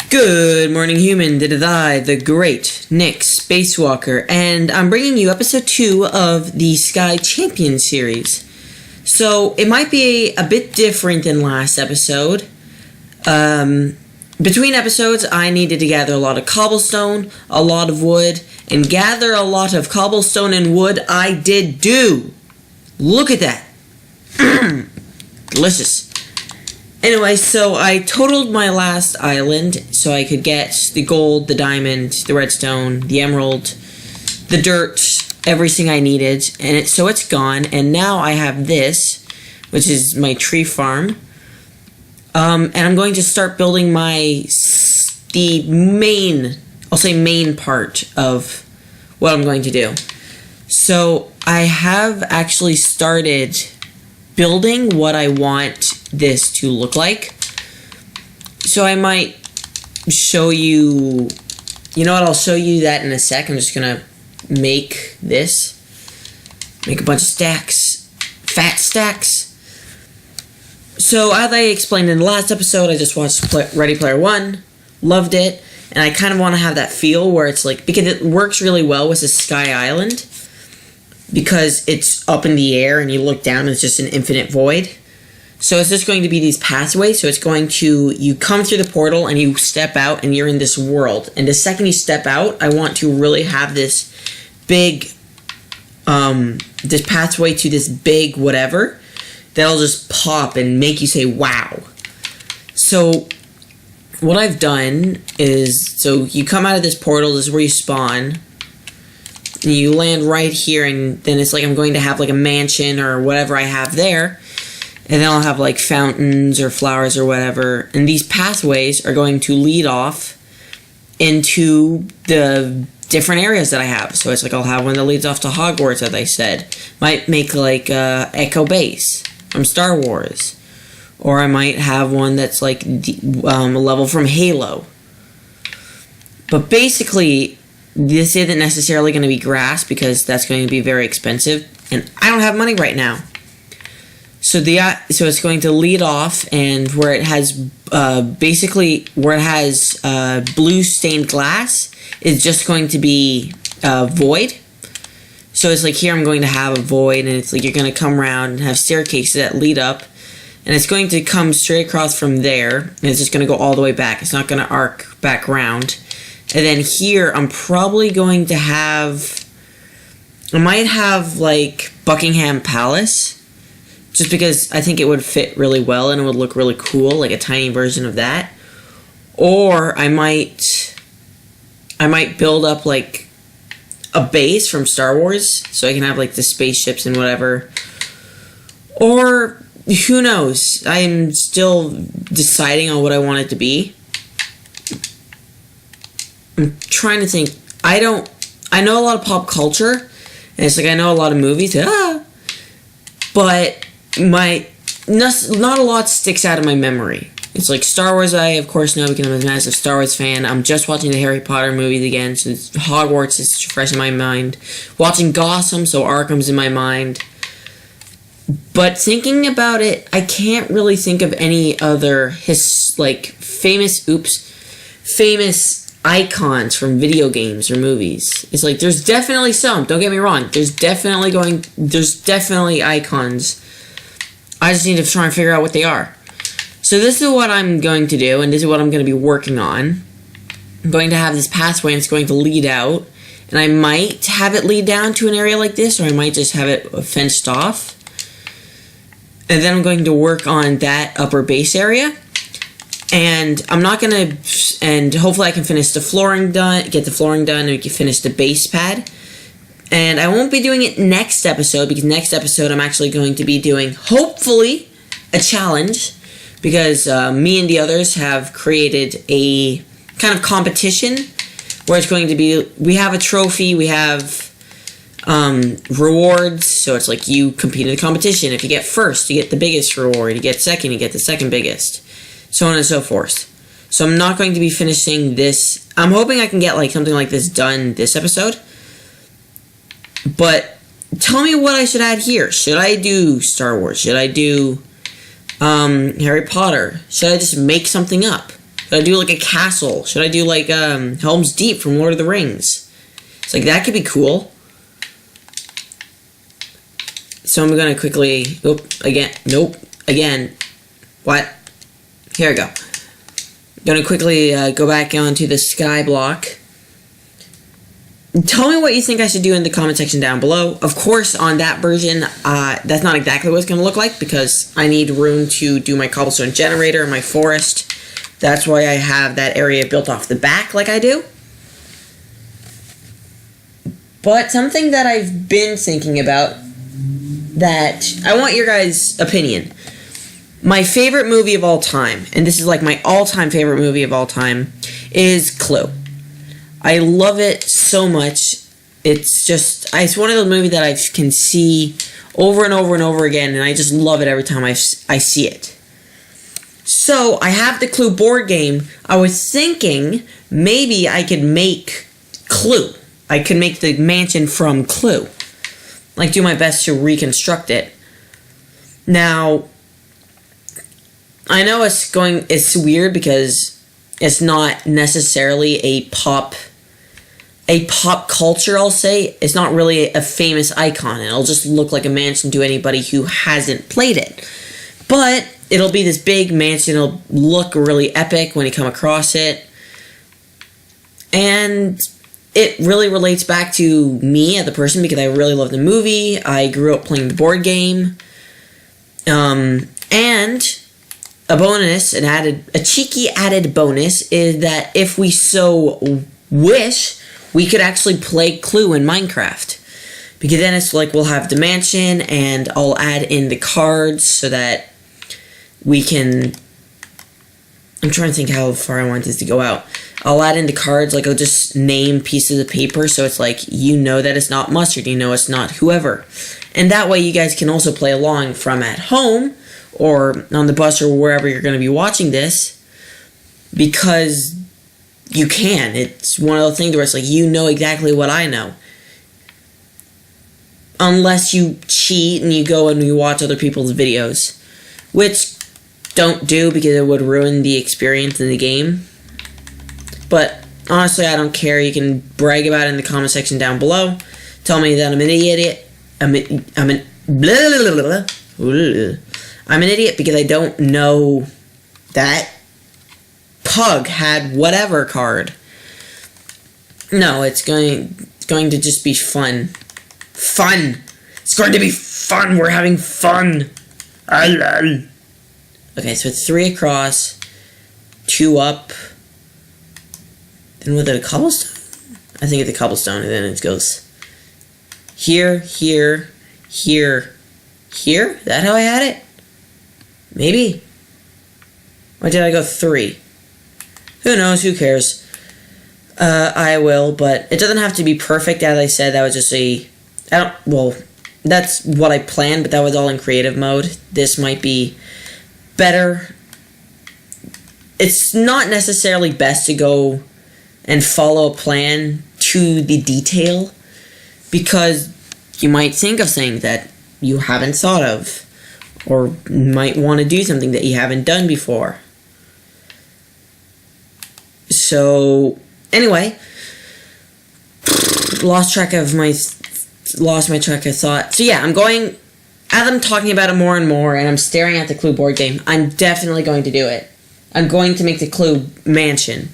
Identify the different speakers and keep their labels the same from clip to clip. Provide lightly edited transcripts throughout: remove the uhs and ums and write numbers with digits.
Speaker 1: Good morning, human. It is I, the great Nick Spacewalker, and I'm bringing you episode 2 of the Sky Champion series. So, it might be a bit different than last episode. Between episodes, I needed to gather a lot of cobblestone, a lot of wood, and gather a lot of cobblestone and wood I did do. Look at that. Delicious. Anyway, so I totaled my last island so I could get the gold, the diamond, the redstone, the emerald, the dirt, everything I needed, and so it's gone, and now I have this, which is my tree farm, and I'm going to start building the main part of what I'm going to do. So I have actually started building what I want this to look like. So I might show you, you know what, I'll show you that in a sec. I'm just gonna make a bunch of stacks, fat stacks. So as I explained in the last episode, I just watched Ready Player One, loved it, and I kind of want to have that feel where it's like, because it works really well with the Sky Island, because it's up in the air and you look down and it's just an infinite void. So it's just going to be these pathways. So it's going to, you come through the portal and you step out and you're in this world. And the second you step out, I want to really have this big, this pathway to this big whatever that'll just pop and make you say, wow. So what I've done is, so you come out of this portal, this is where you spawn. And you land right here, and then it's like I'm going to have like a mansion or whatever I have there. And then I'll have like fountains or flowers or whatever. And these pathways are going to lead off into the different areas that I have. So it's like I'll have one that leads off to Hogwarts, as I said. Might make like Echo Base from Star Wars. Or I might have one that's like a level from Halo. But basically, this isn't necessarily going to be grass because that's going to be very expensive. And I don't have money right now. So it's going to lead off, and where it has blue stained glass is just going to be void. So it's like here I'm going to have a void, and it's like you're going to come around and have staircases that lead up, and it's going to come straight across from there, and it's just going to go all the way back. It's not going to arc back around. And then here I'm probably going to have, I might have like Buckingham Palace. Just because I think it would fit really well and it would look really cool, like a tiny version of that. Or I might build up like a base from Star Wars, so I can have like the spaceships and whatever. Or who knows? I am still deciding on what I want it to be. I'm trying to think. I know a lot of pop culture, and it's like I know a lot of movies, but not a lot sticks out of my memory. It's like Star Wars, I of course know because I'm a massive Star Wars fan. I'm just watching the Harry Potter movies again, so Hogwarts is fresh in my mind. Watching Gotham, so Arkham's in my mind. But thinking about it, I can't really think of any other famous icons from video games or movies. It's like there's definitely some, don't get me wrong, there's definitely icons. I just need to try and figure out what they are. So this is what I'm going to do, and this is what I'm going to be working on. I'm going to have this pathway, and it's going to lead out, and I might have it lead down to an area like this, or I might just have it fenced off. And then I'm going to work on that upper base area. And I'm not going to, and hopefully I can finish the flooring done, get the flooring done, and we can finish the base pad. And I won't be doing it next episode, because next episode I'm actually going to be doing, hopefully, a challenge. Because me and the others have created a kind of competition, where it's going to be, we have a trophy, we have rewards, so it's like you compete in the competition. If you get first, you get the biggest reward. You get second, you get the second biggest. So on and so forth. So I'm not going to be finishing this. I'm hoping I can get like something like this done this episode. But tell me what I should add here. Should I do Star Wars? Should I do Harry Potter? Should I just make something up? Should I do like a castle? Should I do like Helm's Deep from Lord of the Rings? It's like, that could be cool. So I'm gonna quickly, again, what? Here we go. I'm gonna quickly go back onto the sky block. Tell me what you think I should do in the comment section down below. Of course, on that version, that's not exactly what it's gonna look like, because I need room to do my cobblestone generator and my forest. That's why I have that area built off the back like I do. But something that I've been thinking about, that I want your guys' opinion. My favorite movie of all time, and this is like my all-time favorite movie of all time, is Clue. I love it so much. It's one of those movies that I can see over and over and over again, and I just love it every time I see it. So, I have the Clue board game. I was thinking maybe I could make Clue. I could make the mansion from Clue. Like, do my best to reconstruct it. Now, I know it's weird because it's not necessarily a pop culture, I'll say. It's not really a famous icon. It'll just look like a mansion to anybody who hasn't played it. But it'll be this big mansion. It'll look really epic when you come across it. And it really relates back to me as a person because I really love the movie. I grew up playing the board game. And a bonus, a cheeky added bonus, is that if we so wish, we could actually play Clue in Minecraft. Because then it's like we'll have the mansion, and I'll add in the cards so that we can... I'm trying to think how far I want this to go out. I'll add in the cards, like I'll just name pieces of paper, so it's like, you know that it's not Mustard, you know it's not whoever. And that way you guys can also play along from at home, or on the bus, or wherever you're going to be watching this, because you can. It's one of those things where it's like, you know exactly what I know. Unless you cheat and you go and you watch other people's videos, which don't do because it would ruin the experience in the game. But honestly, I don't care. You can brag about it in the comment section down below. Tell me that I'm an idiot. I'm an idiot because I don't know that Pug had whatever card. No, it's going to just be fun. Fun! It's going to be fun! We're having fun! Okay, so it's 3 across, 2 up. Then with it a cobblestone? I think it's a cobblestone, and then it goes here, here, here, here? Is that how I had it? Maybe. Or did I go 3? Who knows? Who cares? I will, but it doesn't have to be perfect. As I said, that was just that's what I planned, but that was all in creative mode. This might be better. It's not necessarily best to go and follow a plan to the detail, because you might think of things that you haven't thought of, or might want to do something that you haven't done before. So, anyway, lost my track of thought. So yeah, as I'm talking about it more and more, and I'm staring at the Clue board game, I'm definitely going to do it. I'm going to make the Clue mansion.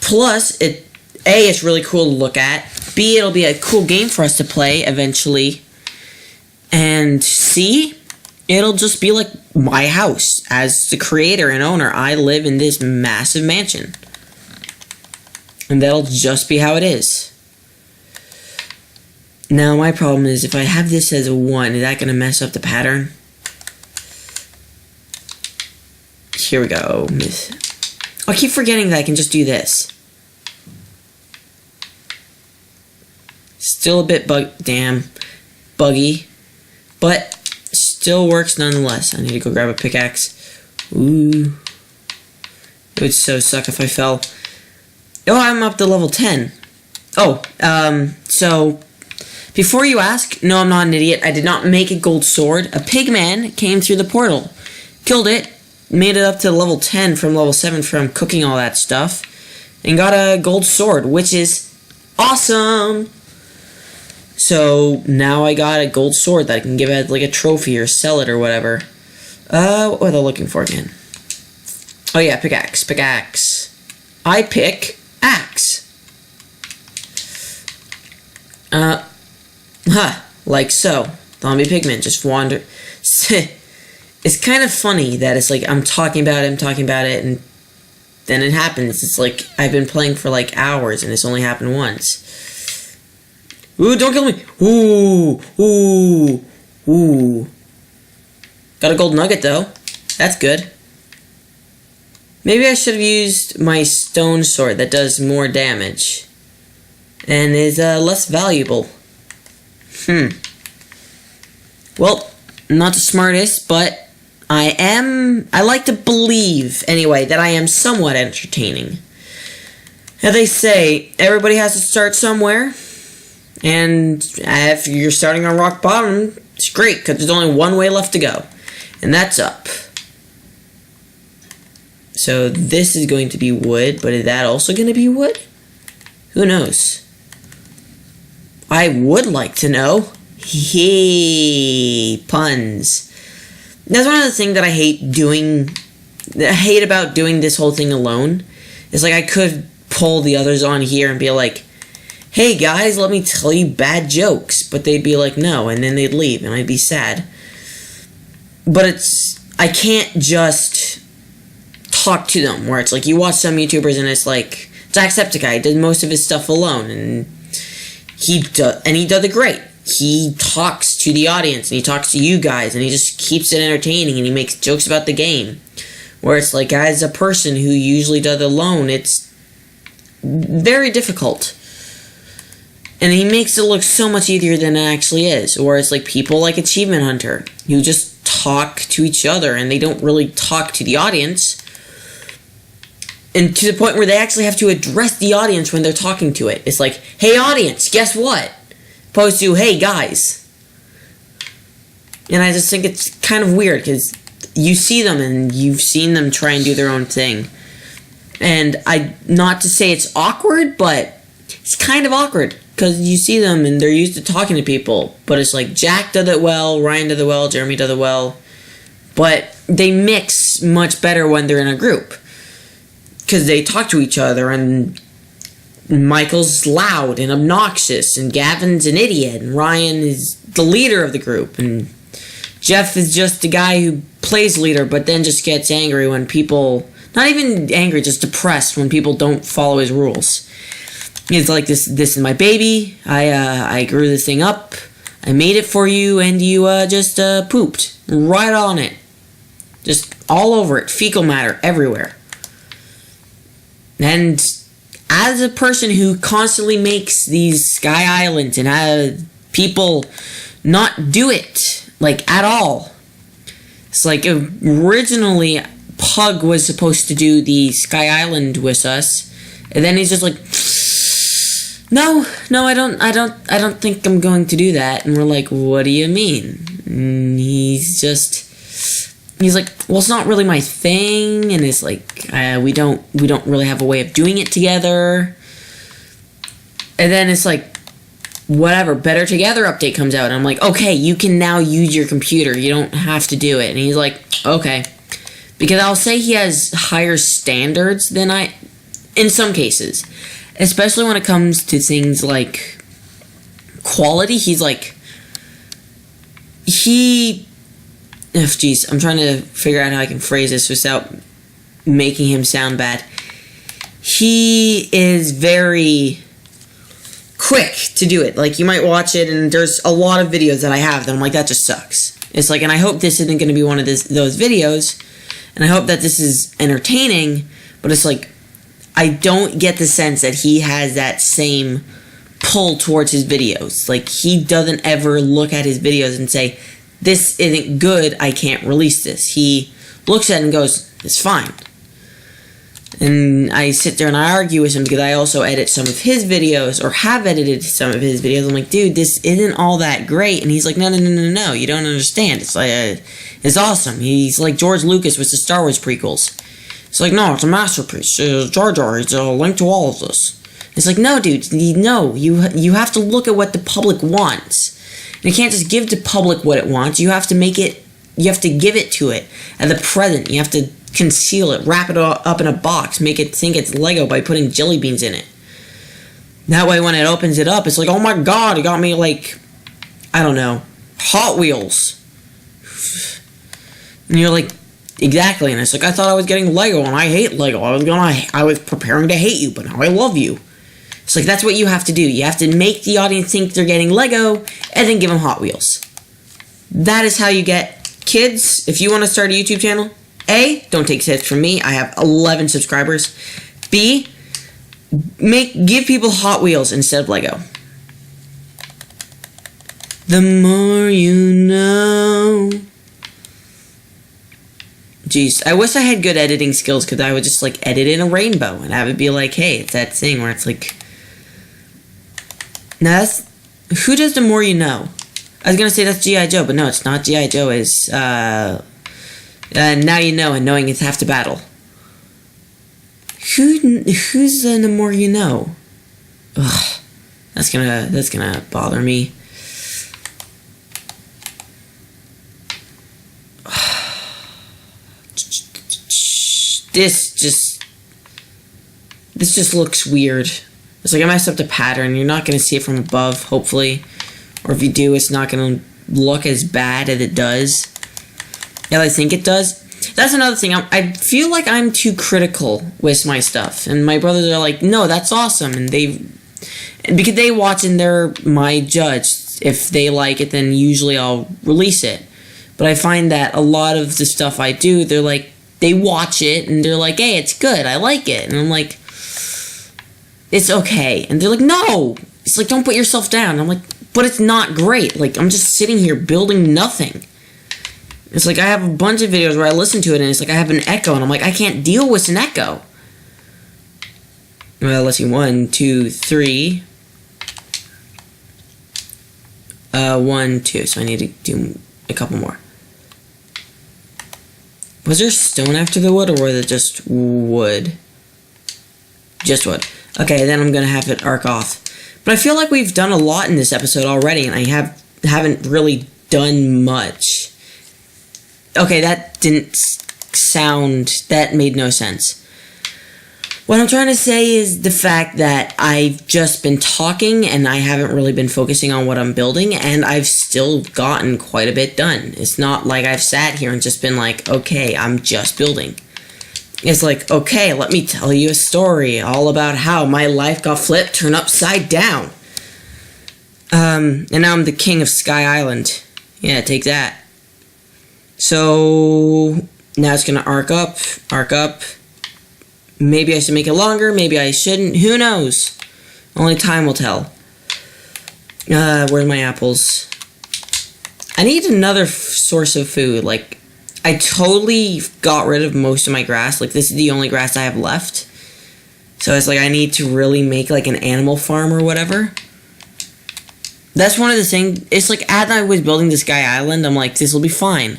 Speaker 1: Plus, it's really cool to look at. B, it'll be a cool game for us to play eventually. And C, it'll just be like my house. As the creator and owner, I live in this massive mansion. And that'll just be how it is. Now, my problem is, if I have this as a 1, is that going to mess up the pattern? Here we go. I keep forgetting that I can just do this. Still a bit buggy, but still works nonetheless. I need to go grab a pickaxe. Ooh. It would so suck if I fell. Oh, I'm up to level 10. Oh, so, before you ask, no, I'm not an idiot. I did not make a gold sword. A pigman came through the portal, killed it, made it up to level 10 from level 7 from cooking all that stuff. And got a gold sword, which is awesome! So, now I got a gold sword that I can give as like a trophy or sell it or whatever. What was I looking for again? Oh yeah, pickaxe. I pick axe. Like so. Zombie pigmen just wander. It's kind of funny that it's like I'm talking about it, and then it happens. It's like I've been playing for like hours, and it's only happened once. Ooh, don't kill me! Ooh. Got a gold nugget, though. That's good. Maybe I should have used my stone sword that does more damage. And is less valuable. Well, not the smartest, but I like to believe, anyway, that I am somewhat entertaining. Now they say, everybody has to start somewhere. And if you're starting on rock bottom, it's great, because there's only one way left to go. And that's up. So this is going to be wood, but is that also going to be wood? Who knows? I would like to know. Hey, puns. That's one of the things that I hate about doing this whole thing alone. Is like I could pull the others on here and be like, hey guys, let me tell you bad jokes. But they'd be like, no, and then they'd leave, and I'd be sad. But I can't just talk to them, where it's like, you watch some YouTubers and it's like, Jacksepticeye did most of his stuff alone, and he does it great. He talks to the audience, and he talks to you guys, and he just keeps it entertaining, and he makes jokes about the game. Where it's like, as a person who usually does it alone, it's very difficult. And he makes it look so much easier than it actually is. Or it's like people like Achievement Hunter, who just talk to each other, and they don't really talk to the audience. And to the point where they actually have to address the audience when they're talking to it. It's like, hey audience, guess what? Opposed to, hey guys. And I just think it's kind of weird, because you see them, and you've seen them try and do their own thing. And not to say it's awkward, but it's kind of awkward. Because you see them, and they're used to talking to people. But it's like, Jack does it well, Ryan does it well, Jeremy does it well. But they mix much better when they're in a group. Because they talk to each other, and Michael's loud and obnoxious, and Gavin's an idiot, and Ryan is the leader of the group, and Jeff is just the guy who plays leader, but then just gets angry when people, not even angry, just depressed when people don't follow his rules. He's like, this is my baby, I grew this thing up, I made it for you, and you just pooped right on it. Just all over it, fecal matter everywhere. And as a person who constantly makes these Sky Islands and have people not do it, like, at all. It's like, originally, Pug was supposed to do the Sky Island with us, and then he's just like, no, I don't think I'm going to do that. And we're like, what do you mean? And he's like, well, it's not really my thing, and it's like, we don't really have a way of doing it together. And then it's like, whatever, Better Together update comes out, and I'm like, okay, you can now use your computer, you don't have to do it. And he's like, okay. Because I'll say he has higher standards than in some cases. Especially when it comes to things like quality, he's like, jeez, I'm trying to figure out how I can phrase this without making him sound bad. He is very quick to do it. Like, you might watch it, and there's a lot of videos that I have that I'm like, that just sucks. It's like, and I hope this isn't going to be one of those videos, and I hope that this is entertaining, but it's like, I don't get the sense that he has that same pull towards his videos. Like, he doesn't ever look at his videos and say, this isn't good, I can't release this. He looks at it and goes, it's fine. And I sit there and I argue with him because I also edit some of his videos, or have edited some of his videos. I'm like, dude, this isn't all that great. And he's like, no, you don't understand. It's like, it's awesome. He's like George Lucas with the Star Wars prequels. It's like, no, it's a masterpiece. Jar Jar, it's a link to all of this. It's like, no, dude, no, you have to look at what the public wants. And you can't just give the public what it wants. You have to make it, you have to give it to it at the present. You have to conceal it, wrap it up in a box, make it think it's Lego by putting jelly beans in it. That way when it opens it up, it's like, oh my god, it got me like, I don't know, Hot Wheels. And you're like, exactly, and it's like, I thought I was getting Lego and I hate Lego. I was preparing to hate you, but now I love you. It's like, that's what you have to do. You have to make the audience think they're getting Lego and then give them Hot Wheels. That is how you get kids. If you want to start a YouTube channel, A, don't take tips from me. I have 11 subscribers. B, give people Hot Wheels instead of Lego. The more you know. Jeez, I wish I had good editing skills because I would just like edit in a rainbow and have it be like, hey, it's that thing where it's like. Now that's, who does the more you know? I was gonna say that's G.I. Joe, but no, it's not. G.I. Joe is now you know, and knowing is half the battle. Who's the more you know? Ugh, that's gonna bother me. This just looks weird. It's like I messed up the pattern. You're not gonna see it from above, hopefully, or if you do, it's not gonna look as bad as it does. Yeah, I think it does. That's another thing. I feel like I'm too critical with my stuff, and my brothers are like, "No, that's awesome," and because they watch and they're my judge. If they like it, then usually I'll release it. But I find that a lot of the stuff I do, they're like, they watch it and they're like, "Hey, it's good. I like it," and I'm like, "It's okay," and they're like, "No." It's like, don't put yourself down. And I'm like, but it's not great. Like, I'm just sitting here building nothing. It's like I have a bunch of videos where I listen to it and it's like I have an echo and I'm like, I can't deal with an echo. Well, let's see, 1, 2, 3. 1, 2. So I need to do a couple more. Was there stone after the wood, or was it just wood? Just wood. Okay, then I'm gonna have it arc off. But I feel like we've done a lot in this episode already, and I haven't really done much. Okay, that didn't sound... That made no sense. What I'm trying to say is the fact that I've just been talking, and I haven't really been focusing on what I'm building, and I've still gotten quite a bit done. It's not like I've sat here and just been like, okay, I'm just building. It's like, okay, let me tell you a story all about how my life got flipped, turned upside down. And now I'm the king of Sky Island. Yeah, take that. So, now it's gonna arc up. Maybe I should make it longer, maybe I shouldn't, who knows? Only time will tell. Where's my apples? I need another source of food, like, I totally got rid of most of my grass. Like, this is the only grass I have left. So it's like I need to really make, like, an animal farm or whatever. That's one of the things. It's like, as I was building this Sky Island, I'm like, this will be fine.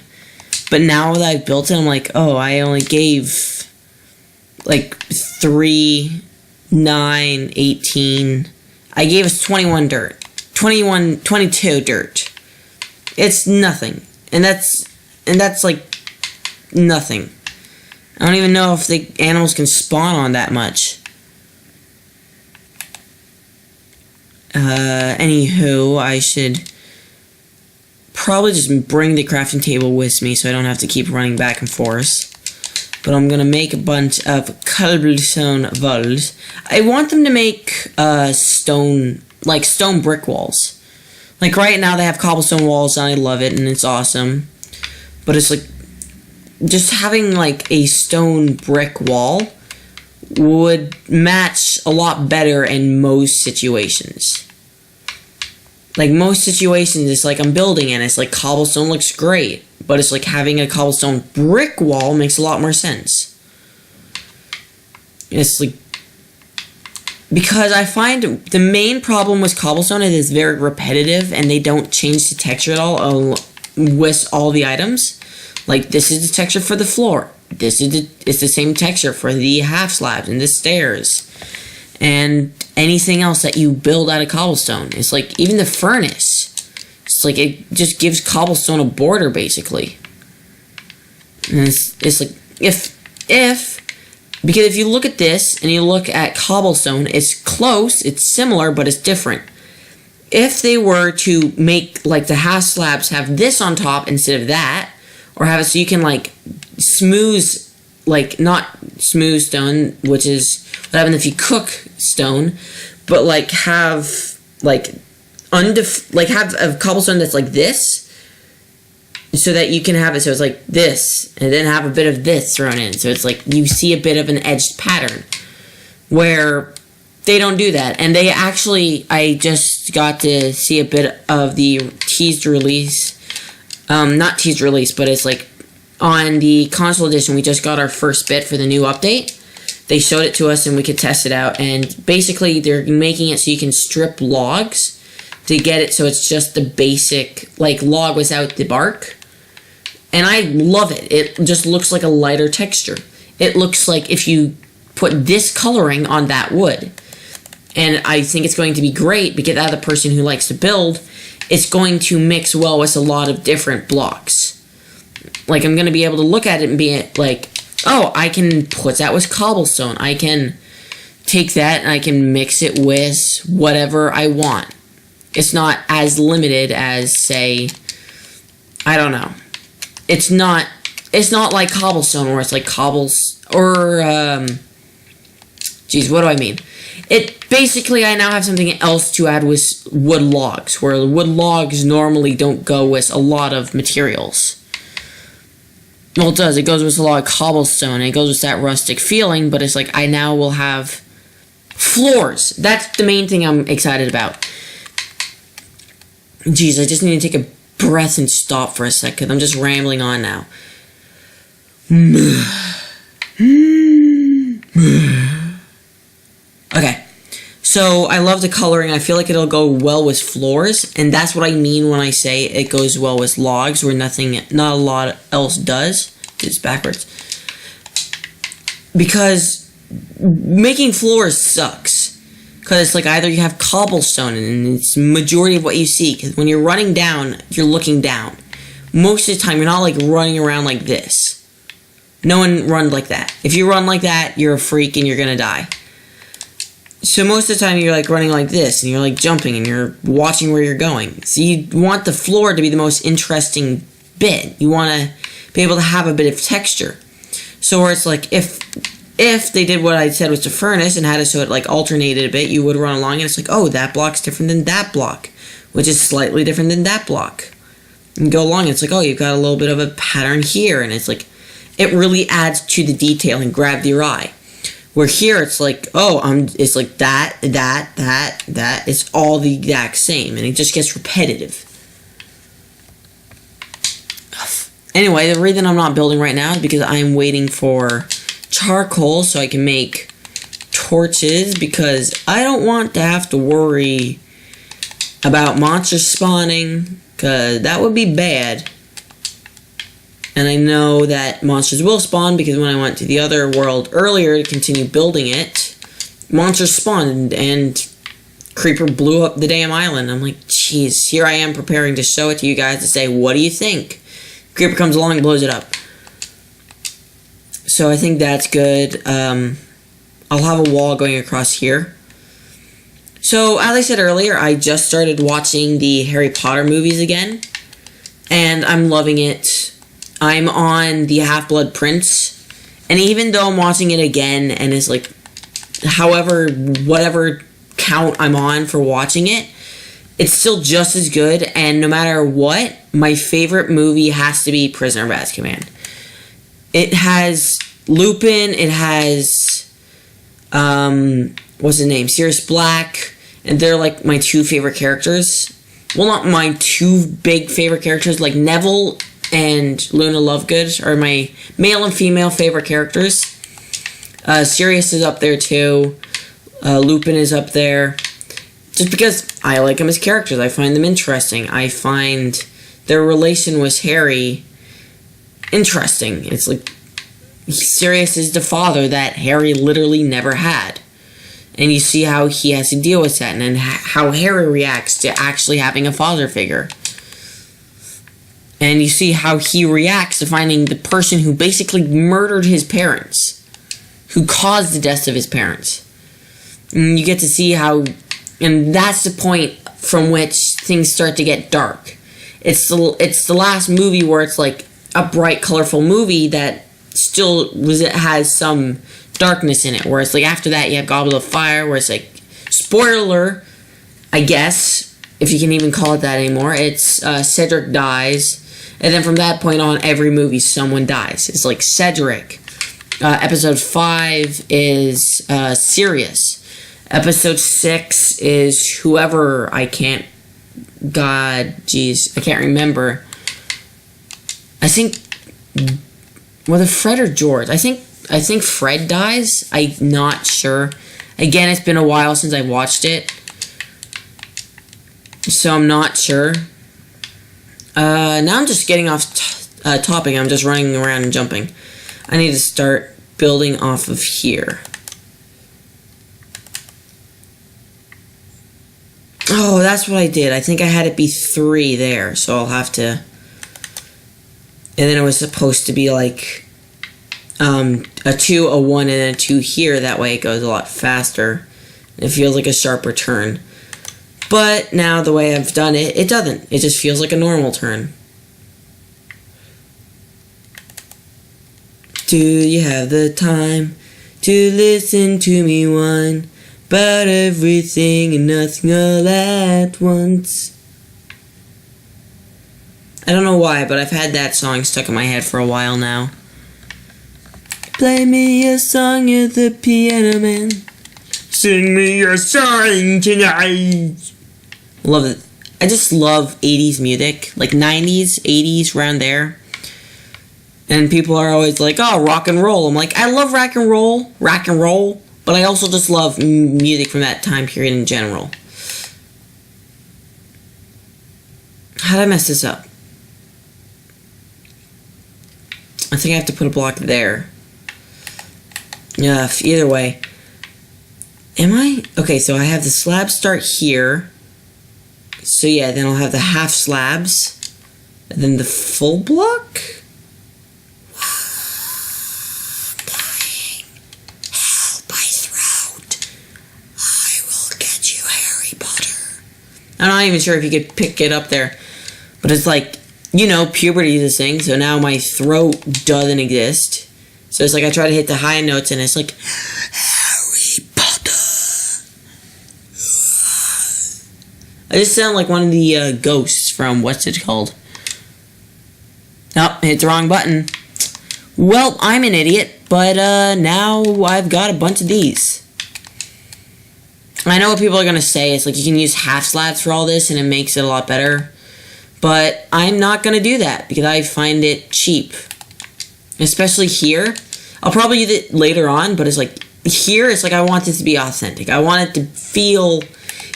Speaker 1: But now that I've built it, I'm like, oh, I only gave, like, 3, 9, 18. I gave us 21 dirt. 22 dirt. It's nothing. And that's like nothing. I don't even know if the animals can spawn on that much. Anywho, I should probably just bring the crafting table with me so I don't have to keep running back and forth. But I'm gonna make a bunch of cobblestone walls. I want them to make stone brick walls. Like right now they have cobblestone walls and I love it and it's awesome. But it's like, just having like a stone brick wall would match a lot better in most situations. Like most situations, it's like I'm building and it's like cobblestone looks great. But it's like having a cobblestone brick wall makes a lot more sense. It's like, because I find the main problem with cobblestone is it's very repetitive and they don't change the texture at all with all the items. Like, this is the texture for the floor. It's the same texture for the half slabs and the stairs. And anything else that you build out of cobblestone. It's like, even the furnace. It's like, it just gives cobblestone a border, basically. And it's like, because if you look at this and you look at cobblestone, it's close, it's similar, but it's different. If they were to make, like, the half slabs have this on top instead of that, or have it so you can, like, smooth, like, not smooth stone, which is what happens if you cook stone, but, like, have, like, have a cobblestone that's like this, so that you can have it so it's like this, and then have a bit of this thrown in. So it's like you see a bit of an edged pattern, where they don't do that. And they actually, I just got to see a bit of the teased release. Not teased release, but it's like on the console edition, we just got our first bit for the new update. They showed it to us and we could test it out. And basically, they're making it so you can strip logs to get it so it's just the basic, like, log without the bark. And I love it. It just looks like a lighter texture. It looks like if you put this coloring on that wood. And I think it's going to be great because as a person who likes to build, it's going to mix well with a lot of different blocks. Like, I'm going to be able to look at it and be like, oh, I can put that with cobblestone. I can take that and I can mix it with whatever I want. It's not as limited as, say, I don't know. It's not like cobblestone where it's like geez, what do I mean? It basically, I now have something else to add with wood logs, where wood logs normally don't go with a lot of materials. Well, it does. It goes with a lot of cobblestone, and it goes with that rustic feeling, but it's like I now will have floors. That's the main thing I'm excited about. Jeez, I just need to take a breath and stop for a second. I'm just rambling on now. Okay, so I love the coloring. I feel like it'll go well with floors, and that's what I mean when I say it goes well with logs, where not a lot else does. It's backwards. Because making floors sucks. Because it's like either you have cobblestone, and it's majority of what you see. Because when you're running down, you're looking down. Most of the time, you're not, like, running around like this. No one runs like that. If you run like that, you're a freak and you're gonna die. So most of the time, you're, like, running like this, and you're, like, jumping, and you're watching where you're going. So you want the floor to be the most interesting bit. You want to be able to have a bit of texture. So where it's like, if they did what I said with the furnace and had it so it, like, alternated a bit, you would run along and it's like, oh, that block's different than that block, which is slightly different than that block. And go along and it's like, oh, you've got a little bit of a pattern here, and it's like, it really adds to the detail and grabs your eye. Where here it's like, oh, it's like that, it's all the exact same, and it just gets repetitive. Anyway, the reason I'm not building right now is because I'm waiting for charcoal so I can make torches, because I don't want to have to worry about monsters spawning, because that would be bad. And I know that monsters will spawn, because when I went to the other world earlier to continue building it, monsters spawned and Creeper blew up the damn island. I'm like, jeez, here I am preparing to show it to you guys to say, what do you think? Creeper comes along and blows it up. So I think that's good. I'll have a wall going across here. So, as I said earlier, I just started watching the Harry Potter movies again, and I'm loving it. I'm on the Half-Blood Prince, and even though I'm watching it again, and it's like, whatever count I'm on for watching it, it's still just as good, and no matter what, my favorite movie has to be Prisoner of Azkaban. It has Lupin, it has, what's his name, Sirius Black, and they're, like, my two favorite characters. Well, not my two big favorite characters, like Neville and Luna Lovegood are my male and female favorite characters. Sirius is up there too. Lupin is up there. Just because I like them as characters. I find them interesting. I find their relation with Harry interesting. It's like Sirius is the father that Harry literally never had. And you see how he has to deal with that, and then how Harry reacts to actually having a father figure. And you see how he reacts to finding the person who basically murdered his parents, who caused the deaths of his parents. And you get to see how, and that's the point from which things start to get dark. It's the last movie where it's like a bright, colorful movie that still has some darkness in it, where it's like after that you have Goblet of Fire, where it's like, spoiler, I guess, if you can even call it that anymore, it's Cedric dies, and then from that point on, every movie someone dies. It's like Cedric. Episode 5 is Sirius. Episode 6 is whoever, I can't remember. I think, whether Fred or George, I think Fred dies. I'm not sure. Again, it's been a while since I watched it, so I'm not sure. Now I'm just getting off topic. I'm just running around and jumping. I need to start building off of here. Oh, that's what I did. I think I had it be 3 there, so I'll have to. And then it was supposed to be like a 2, a 1, and a 2 here. That way it goes a lot faster. It feels like a sharper turn. But now the way I've done it, it doesn't. It just feels like a normal turn. Do you have the time to listen to me whine about everything and nothing all at once? I don't know why, but I've had that song stuck in my head for a while now. Play me a song at the piano, man. Sing me a song tonight. Love it. I just love 80s music. Like 90s, 80s, around there. And people are always like, oh, rock and roll. I'm like, I love rock and roll, but I also just love music from that time period in general. How did I mess this up? I think I have to put a block there. Yeah, either way. Am I? Okay, so I have the slab start here. So yeah, then I'll have the half slabs. And then the full block? Dying. Help, my throat. I will get you, Harry Potter. I'm not even sure if you could pick it up there. But it's like, you know, puberty is a thing, so now my throat doesn't exist. So it's like I try to hit the high notes and it's like, Harry Potter. I just sound like one of the ghosts from, what's it called? Oh, hit the wrong button. Well, I'm an idiot, but now I've got a bunch of these. I know what people are going to say. It's like you can use half slabs for all this and it makes it a lot better. But I'm not going to do that because I find it cheap. Especially here. I'll probably use it later on, but it's like, here, it's like I want this to be authentic. I want it to feel,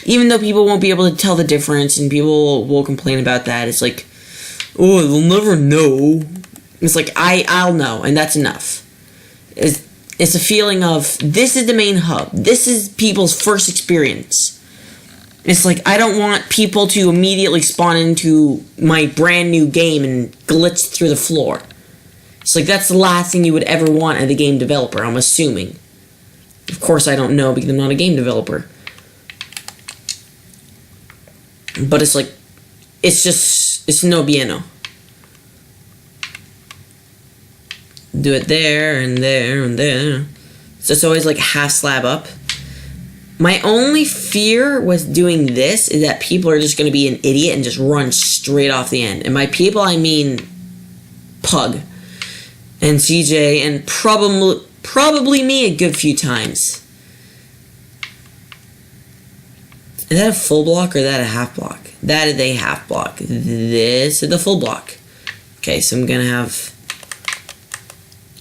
Speaker 1: even though people won't be able to tell the difference and people will complain about that, it's like, oh, they'll never know. It's like, I'll know, and that's enough. It's a feeling of, this is the main hub. This is people's first experience. It's like, I don't want people to immediately spawn into my brand new game and glitch through the floor. It's like, that's the last thing you would ever want as a game developer, I'm assuming. Of course I don't know because I'm not a game developer. But it's like, it's no bueno. Do it there, and there, and there. So it's always like half slab up. My only fear with doing this is that people are just going to be an idiot and just run straight off the end. And by people, I mean Pug and CJ and probably me a good few times. Is that a full block or is that a half block? That is a half block. This is the full block. Okay, so I'm going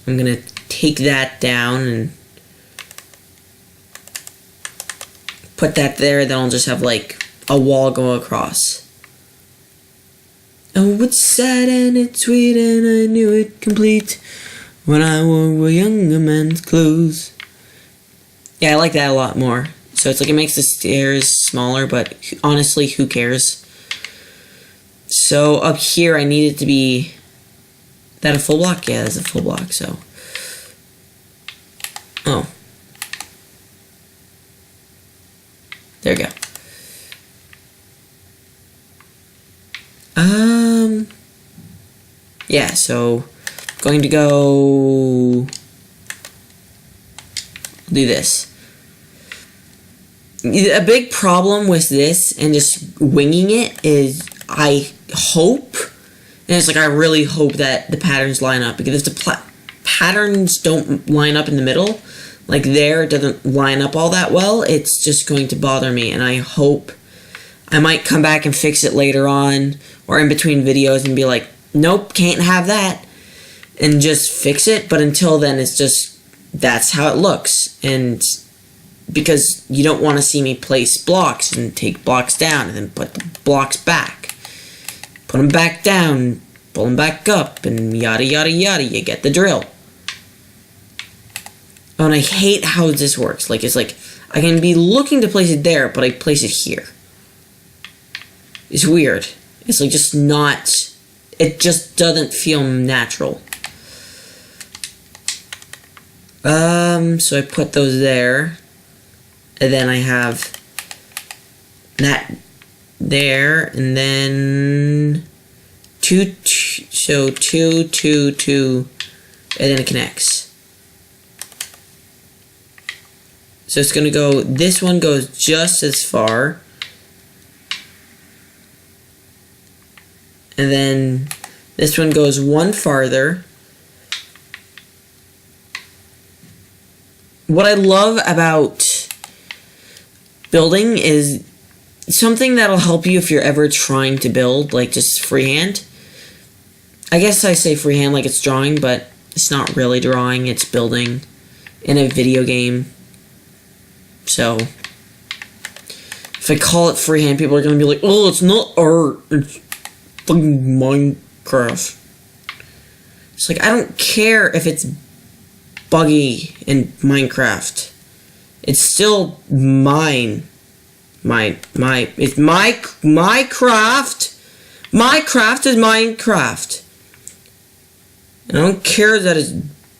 Speaker 1: to take that down and put that there, then I'll just have like a wall go across. Oh, it's sad and it's sweet and I knew it complete when I wore a younger man's clothes. Yeah, I like that a lot more. So it's like it makes the stairs smaller, but honestly, who cares? So up here, I need it to be... that a full block? Yeah, that's a full block, so... oh. There we go. Yeah, so... going to go... do this. A big problem with this and just winging it is I hope, and it's like I really hope that the patterns line up, because if the patterns don't line up in the middle, like there, it doesn't line up all that well, it's just going to bother me, and I hope I might come back and fix it later on, or in between videos and be like, nope, can't have that, and just fix it, but until then, it's just, that's how it looks, and because you don't want to see me place blocks and take blocks down and then put the blocks back. Put them back down, pull them back up, and yada yada yada, you get the drill. Oh, and I hate how this works. Like, it's like, I can be looking to place it there, but I place it here. It's weird. It's like just not, it just doesn't feel natural. So I put those there. And then I have that there, and then two, and then it connects. So it's gonna go, this one goes just as far. And then this one goes one farther. What I love about building is something that'll help you if you're ever trying to build, like just freehand. I guess I say freehand like it's drawing, but it's not really drawing, it's building in a video game. So, if I call it freehand, people are gonna be like, oh, it's not art, it's fucking Minecraft. It's like, I don't care if it's buggy in Minecraft. It's still mine. It's my craft. My craft is Minecraft. And I don't care that it's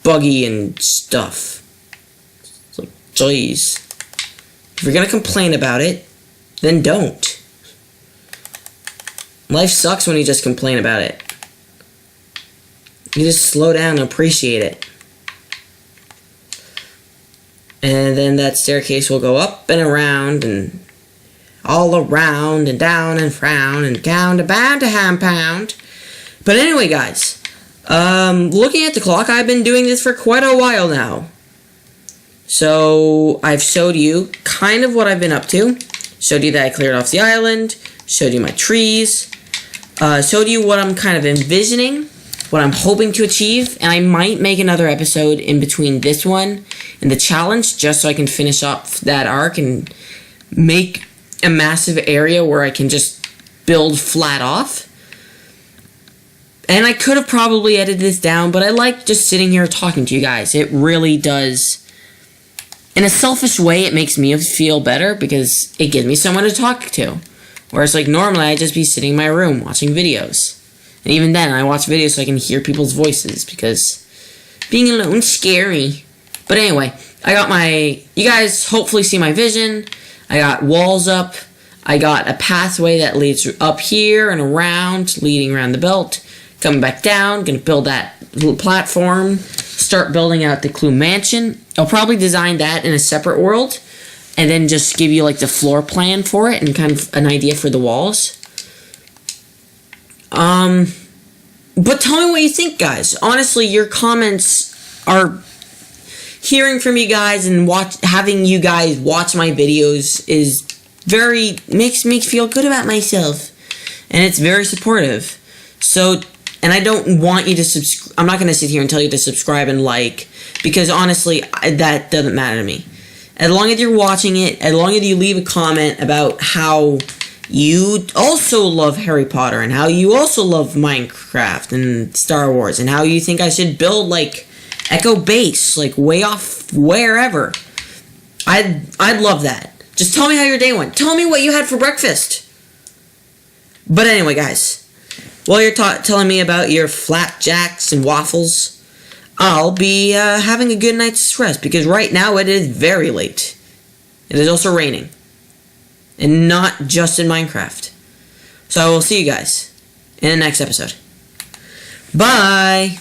Speaker 1: buggy and stuff. It's like, jeez. If you're gonna complain about it, then don't. Life sucks when you just complain about it. You just slow down and appreciate it. And then that staircase will go up and around and all around and down and frown and down to bound to ham pound. But anyway, guys, looking at the clock, I've been doing this for quite a while now. So I've showed you kind of what I've been up to. Showed you that I cleared off the island. Showed you my trees. Showed you what I'm kind of envisioning, what I'm hoping to achieve, and I might make another episode in between this one and the challenge, just so I can finish up that arc and make a massive area where I can just build flat off. And I could have probably edited this down, but I like just sitting here talking to you guys. It really does, in a selfish way, it makes me feel better because it gives me someone to talk to. Whereas, like, normally I'd just be sitting in my room watching videos. And even then, I watch videos so I can hear people's voices, because being alone's scary. But anyway, I got my... you guys hopefully see my vision. I got walls up. I got a pathway that leads up here and around, leading around the belt. Coming back down, gonna build that little platform. Start building out the Clue Mansion. I'll probably design that in a separate world. And then just give you, like, the floor plan for it and kind of an idea for the walls. But tell me what you think, guys. Honestly, your comments are... hearing from you guys and having you guys watch my videos is very... makes me feel good about myself. And it's very supportive. So, and I don't want you to subscribe... I'm not going to sit here and tell you to subscribe and like, because honestly, that doesn't matter to me. As long as you're watching it, as long as you leave a comment about how you also love Harry Potter and how you also love Minecraft and Star Wars and how you think I should build like Echo Base, like way off wherever. I'd love that. Just tell me how your day went. Tell me what you had for breakfast. But anyway, guys, while you're telling me about your flapjacks and waffles, I'll be having a good night's rest because right now it is very late. It is also raining. And not just in Minecraft. So I will see you guys in the next episode. Bye!